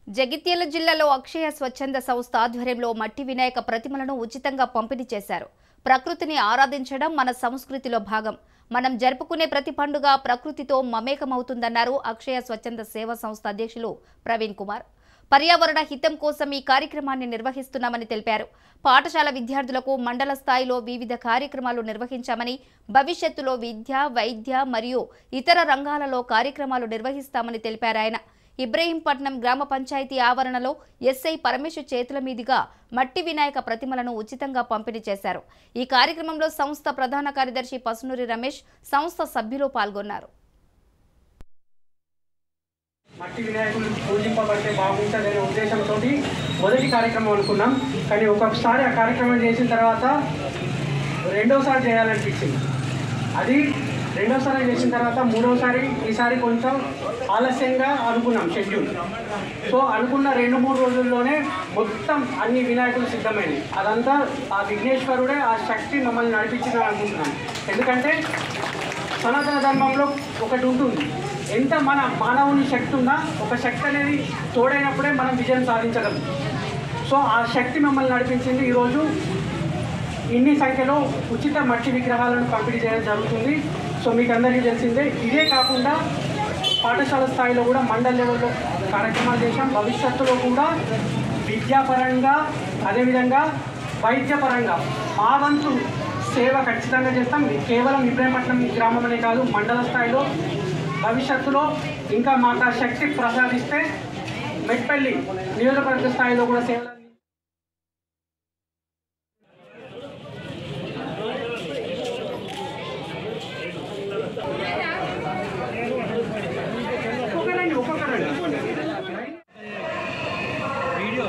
జగిత్యాల జిల్లాలో అక్షయ స్వచ్ఛంద సంస్థ ఆధ్వర్యంలో మట్టి వినాయక ప్రతిమలను ఉచితంగా పంపిణీ చేశారు. ప్రకృతిని ఆరాధించడం మన సంస్కృతిలో భాగం. మనం జరుపుకునే ప్రతి పండుగ ప్రకృతితో మమేకమవుతుందన్నారు అక్షయ స్వచ్ఛంద సేవా సంస్థ అధ్యక్షులు ప్రవీణ్ కుమార్. పర్యావరణ హితం కోసం ఈ కార్యక్రమాన్ని నిర్వహిస్తున్నామని తెలిపారు. పాఠశాల విద్యార్థులకు మండల స్థాయిలో వివిధ కార్యక్రమాలు నిర్వహించామని, భవిష్యత్తులో విద్య, వైద్య మరియు ఇతర రంగాలలో కార్యక్రమాలు నిర్వహిస్తామని తెలిపారు ఆయన. ఇబ్రహీంపట్నం గ్రామ పంచాయతీ ఆవరణలో ఎస్ఐ పరమేశ్వర్ చేతుల మీదుగా మట్టి వినాయక ప్రతిమలను ఉచితంగా పంపిణీ చేశారు. ఈ కార్యక్రమంలో సంస్థ ప్రధాన కార్యదర్శి పసునూరి రమేష్, సంస్థ సభ్యులు పాల్గొన్నారు. మట్టి వినాయకులు పూజింపబడితే బాగుంటుందనే ఉద్దేశంతో మొదటి కార్యక్రమం అనుకున్నాం. కానీ ఒక్కొక్కసారి ఆ కార్యక్రమం చేసిన తర్వాత రెండోసారి చేయాలనిపించింది. అది రెండోసారి చేసిన తర్వాత మూడోసారి ఈసారి కొంచెం ఆలస్యంగా అనుకున్నాం షెడ్యూల్. సో అనుకున్న 2-3 రోజుల్లోనే మొత్తం అన్ని వినాయకులు సిద్ధమైనవి. అదంతా ఆ విఘ్నేశ్వరుడే, ఆ శక్తి మమ్మల్ని నడిపించిందని అనుకుంటున్నాం. ఎందుకంటే సనాతన ధర్మంలో ఒకటి ఉంటుంది, ఎంత మన మానవుని శక్తి ఉన్నా ఒక శక్తి అనేది తోడైనప్పుడే మనం విజయం సాధించగలం. సో ఆ శక్తి మమ్మల్ని నడిపించింది. ఈరోజు ఇన్ని సంఖ్యలో ఉచిత మట్టి విగ్రహాలను పంపిణీ చేయడం జరుగుతుంది. సో మీకు అందరికీ తెలిసిందే. ఇదే కాకుండా పాఠశాల స్థాయిలో కూడా మండల్ లెవెల్లో కార్యక్రమాలు చేశాం. భవిష్యత్తులో కూడా విద్యాపరంగా అదేవిధంగా వైద్యపరంగా మా వంతు సేవ ఖచ్చితంగా చేస్తాం. కేవలం ఇబ్రహీంపట్నం గ్రామం అనే కాదు, మండల స్థాయిలో భవిష్యత్తులో ఇంకా మాకు ఆ శక్తి ప్రసాదిస్తే మెట్పల్లి నియోజకవర్గ స్థాయిలో కూడా సేవలు వీడియో